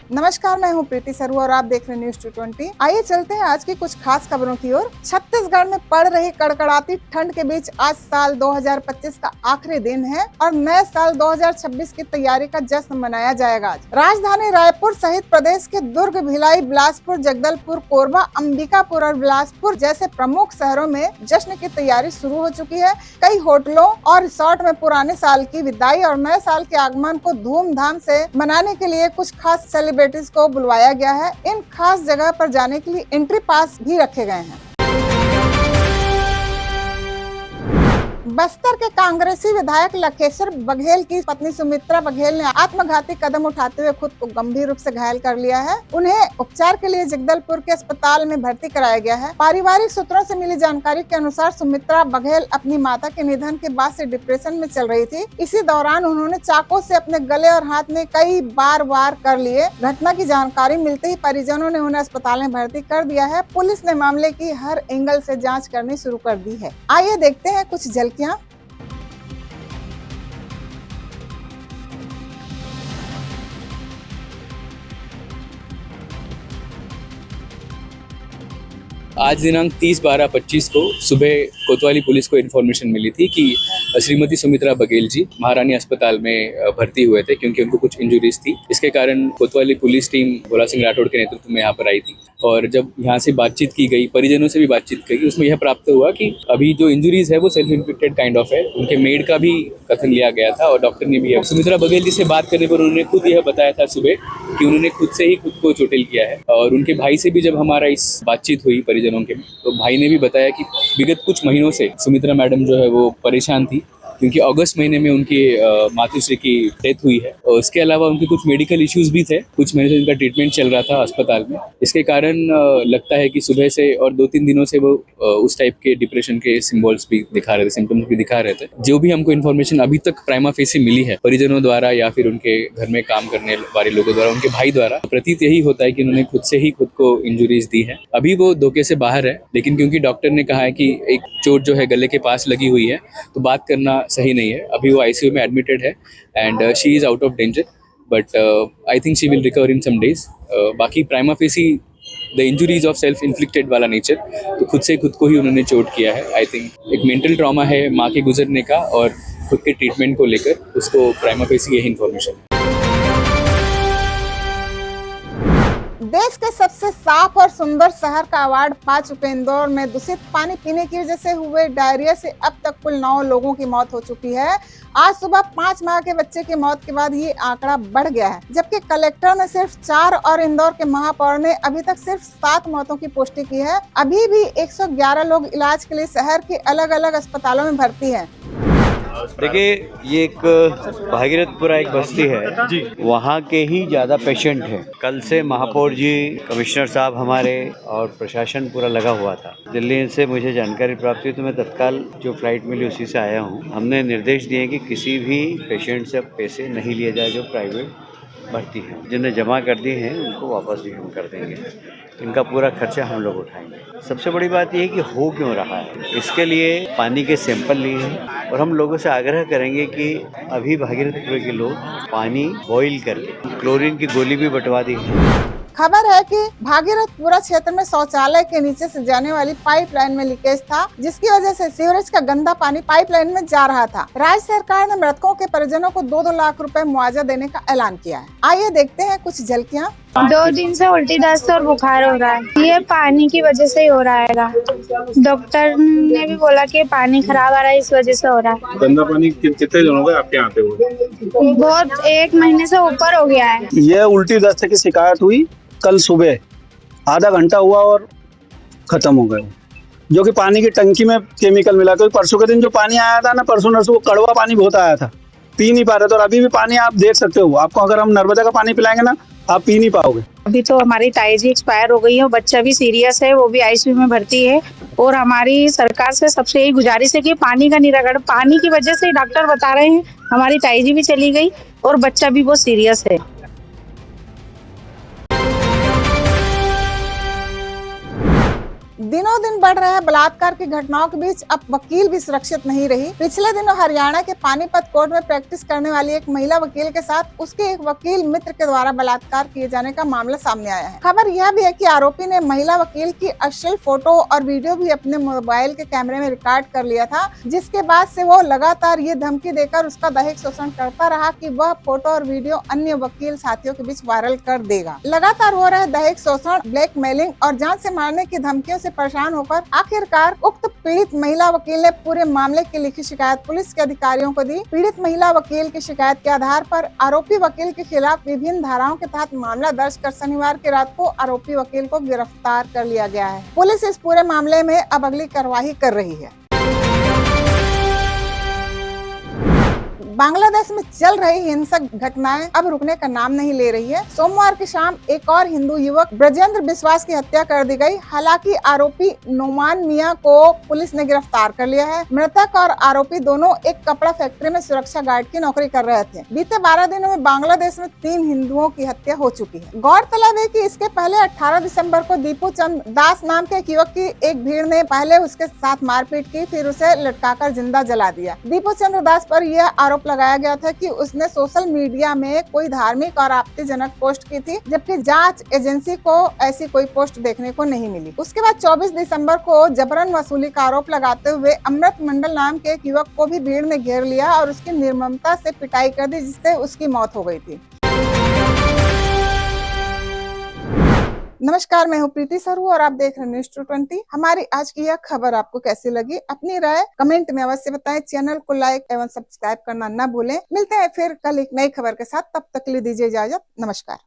नमस्कार, मैं हूं प्रीति सरु और आप देख रहे हैं न्यूज 220। आइए चलते हैं आज की कुछ खास खबरों की ओर। छत्तीसगढ़ में पड़ रही कड़कड़ाती ठंड के बीच आज साल 2025 का आखिरी दिन है और नए साल 2026 की तैयारी का जश्न मनाया जाएगा। आज राजधानी रायपुर सहित प्रदेश के दुर्ग, भिलाई, बिलासपुर, जगदलपुर, कोरबा, अंबिकापुर और बिलासपुर जैसे प्रमुख शहरों में जश्न की तैयारी शुरू हो चुकी है। कई होटलों और रिसोर्ट में पुराने साल की विदाई और नए साल के आगमन को धूमधाम से मनाने के लिए कुछ खास सेलिब्रिटीज को बुलवाया गया है। इन खास जगह पर जाने के लिए एंट्री पास भी रखे गए हैं। बस्तर के कांग्रेसी विधायक लखेश्वर बघेल की पत्नी सुमित्रा बघेल ने आत्मघाती कदम उठाते हुए खुद को गंभीर रूप से घायल कर लिया है। उन्हें उपचार के लिए जगदलपुर के अस्पताल में भर्ती कराया गया है। पारिवारिक सूत्रों से मिली जानकारी के अनुसार सुमित्रा बघेल अपनी माता के निधन के बाद से डिप्रेशन में चल रही थी। इसी दौरान उन्होंने चाकू से अपने गले और हाथ में कई बार वार कर लिए। घटना की जानकारी मिलते ही परिजनों ने उन्हें अस्पताल में भर्ती कर दिया है। पुलिस ने मामले की हर एंगल से जांच करनी शुरू कर दी है। आइए देखते हैं कुछ झलकियां। आज दिनांक 30/12/25 को सुबह कोतवाली पुलिस को इन्फॉर्मेशन मिली थी कि श्रीमती सुमित्रा बघेल जी महारानी अस्पताल में भर्ती हुए थे क्योंकि उनको कुछ इंजुरीज थी। इसके कारण कोतवाली पुलिस टीम भोला सिंह राठौड़ के नेतृत्व में यहाँ पर आई थी और जब यहाँ से बातचीत की गई, परिजनों से भी बातचीत की गई, उसमें यह प्राप्त हुआ कि अभी जो इंजुरीज है वो सेल्फ इन्फिक्टेड काइंड ऑफ है। उनके मेड का भी कथन लिया गया था और डॉक्टर ने भी। सुमित्रा बघेल जी से बात करने पर उन्होंने खुद यह बताया था सुबह कि उन्होंने खुद से ही खुद को चोटिल किया है। और उनके भाई से भी जब हमारा इस बातचीत हुई परिजनों के, तो भाई ने भी बताया कि विगत कुछ महीनों से सुमित्रा मैडम जो है वो परेशान थी क्योंकि अगस्त महीने में उनकी मातुश्री की डेथ हुई है और इसके अलावा उनके कुछ मेडिकल इश्यूज भी थे। कुछ महीने से उनका ट्रीटमेंट चल रहा था अस्पताल में। इसके कारण लगता है कि सुबह से और 2-3 दिनों से वो उस टाइप के डिप्रेशन के सिम्बल्स भी दिखा रहे थे, सिम्टम्स भी दिखा रहे थे। जो भी हमको इन्फॉर्मेशन अभी तक प्राइमा फेसी मिली है परिजनों द्वारा या फिर उनके घर में काम करने वाले लोगों द्वारा, उनके भाई द्वारा, प्रतीत यही होता है कि उन्होंने खुद से ही खुद को इंजुरीज दी है। अभी वो धोखे से बाहर है, लेकिन क्योंकि डॉक्टर ने कहा है कि एक चोट जो है गले के पास लगी हुई है तो बात करना सही नहीं है। अभी वो आईसीयू में एडमिटेड है and she is out of danger, but I think she will recover in some days. बाकी prima facie the injuries of self inflicted वाला नेचर, तो खुद से खुद को ही उन्होंने चोट किया है। आई थिंक एक मेंटल ट्रॉमा है माँ के गुजरने का और खुद के ट्रीटमेंट को लेकर उसको प्राइमा फेसी यही इन्फॉर्मेशन। देश के सबसे साफ और सुंदर शहर का अवार्ड पा चुके इंदौर में दूषित पानी पीने की वजह से हुए डायरिया से अब तक कुल 9 लोगों की मौत हो चुकी है। आज सुबह 5 माह के बच्चे की मौत के बाद ये आंकड़ा बढ़ गया है, जबकि कलेक्टर ने सिर्फ 4 और इंदौर के महापौर ने अभी तक सिर्फ 7 मौतों की पुष्टि की है। अभी भी 111 लोग इलाज के लिए शहर के अलग अलग अस्पतालों में भर्ती हैं। देखिए, ये एक भागीरथपुरा एक बस्ती है जी, वहाँ के ही ज़्यादा पेशेंट हैं। कल से महापौर जी, कमिश्नर साहब हमारे और प्रशासन पूरा लगा हुआ था। दिल्ली से मुझे जानकारी प्राप्त हुई तो मैं तत्काल जो फ्लाइट मिली उसी से आया हूँ। हमने निर्देश दिए कि किसी भी पेशेंट से पैसे नहीं लिए जाए जो प्राइवेट भर्ती है। जिन्हें जमा कर दिए हैं उनको वापस भी हम कर देंगे। इनका पूरा खर्चा हम लोग उठाएंगे। सबसे बड़ी बात यह है कि हो क्यों रहा है, इसके लिए पानी के सैंपल लिए हैं और हम लोगों से आग्रह करेंगे कि अभी भागीरथपुर के लोग पानी बॉईल करके क्लोरीन की गोली भी बंटवा दी है। खबर है कि भागीरथपुरा क्षेत्र में शौचालय के नीचे से जाने वाली पाइपलाइन में लीकेज था, जिसकी वजह से सीवरेज का गंदा पानी पाइपलाइन में जा रहा था। राज्य सरकार ने मृतकों के परिजनों को 2-2 लाख रुपए मुआवजा देने का ऐलान किया है। आइए देखते हैं कुछ झलकियां। 2 दिन से उल्टी, दस्त और बुखार हो रहा है। ये पानी की वजह से ही हो रहा है। डॉक्टर ने भी बोला कि पानी खराब आ रहा है, इस वजह से हो रहा है। गंदा पानी कितने दिनों का आपके यहाँ पे हुआ? बहुत, 1 महीने से ऊपर हो गया है। ये उल्टी दस्त की शिकायत हुई कल सुबह, आधा घंटा हुआ और खत्म हो गया, जो कि पानी की टंकी में केमिकल मिला। क्योंकि परसों के दिन जो पानी आया था ना, परसों नरसों वो कड़वा पानी बहुत आया था, पी नहीं पा रहे थे। और अभी भी पानी आप देख सकते हो, आपको अगर हम नर्मदा का पानी पिलाएंगे ना, आप पी नहीं पाओगे। अभी तो हमारी ताई जी एक्सपायर हो गई है, बच्चा भी सीरियस है, वो भी आईसीयू में भर्ती है। और हमारी सरकार से सबसे यही गुजारिश है कि पानी का निराकरण, पानी की वजह से डॉक्टर बता रहे हैं हमारी ताई जी भी चली गई और बच्चा भी बहुत सीरियस है। दिनों दिन बढ़ रहे बलात्कार की घटनाओं के बीच अब वकील भी सुरक्षित नहीं रही। पिछले दिनों हरियाणा के पानीपत कोर्ट में प्रैक्टिस करने वाली एक महिला वकील के साथ उसके एक वकील मित्र के द्वारा बलात्कार किए जाने का मामला सामने आया है। खबर यह भी है कि आरोपी ने महिला वकील की अश्लील फोटो और वीडियो भी अपने मोबाइल के कैमरे में रिकॉर्ड कर लिया था, जिसके बाद से वो लगातार ये धमकी देकर उसका दैहिक शोषण करता रहा कि वह फोटो और वीडियो अन्य वकील साथियों के बीच वायरल कर देगा। लगातार हो रहे दैहिक शोषण, ब्लैकमेलिंग और जान से मारने की धमकियों से परेशान होकर आखिरकार उक्त पीड़ित महिला वकील ने पूरे मामले की लिखित शिकायत पुलिस के अधिकारियों को दी। पीड़ित महिला वकील की शिकायत के आधार पर आरोपी वकील के खिलाफ विभिन्न धाराओं के तहत मामला दर्ज कर शनिवार की रात को आरोपी वकील को गिरफ्तार कर लिया गया है। पुलिस इस पूरे मामले में अब अगली कार्रवाई कर रही है। बांग्लादेश में चल रही हिंसक घटनाएं अब रुकने का नाम नहीं ले रही है। सोमवार की शाम एक और हिंदू युवक ब्रजेंद्र विश्वास की हत्या कर दी गई। हालांकि आरोपी नोमान मियां को पुलिस ने गिरफ्तार कर लिया है। मृतक और आरोपी दोनों एक कपड़ा फैक्ट्री में सुरक्षा गार्ड की नौकरी कर रहे थे। बीते 12 दिनों में बांग्लादेश में 3 हिंदुओं की हत्या हो चुकी है। गौरतलब है कि इसके पहले 18 दिसंबर को दीपू चंद्र दास नाम के एक युवक की एक भीड़ ने पहले उसके साथ मारपीट की, फिर उसे लटकाकर जिंदा जला दिया। दीपू चंद्र दास पर यह आरोप लगाया गया था कि उसने सोशल मीडिया में कोई धार्मिक और आपत्तिजनक पोस्ट की थी, जबकि जांच एजेंसी को ऐसी कोई पोस्ट देखने को नहीं मिली। उसके बाद 24 दिसंबर को जबरन वसूली का आरोप लगाते हुए अमृत मंडल नाम के एक युवक को भी भीड़ ने घेर लिया और उसकी निर्ममता से पिटाई कर दी, जिससे उसकी मौत हो गई थी। नमस्कार, मैं हूं प्रीति सरू और आप देख रहे हैं न्यूज़ 220। हमारी आज की यह खबर आपको कैसी लगी, अपनी राय कमेंट में अवश्य बताएं। चैनल को लाइक एवं सब्सक्राइब करना न भूलें। मिलते हैं फिर कल एक नई खबर के साथ, तब तक के लिए दीजिए इजाजत। नमस्कार।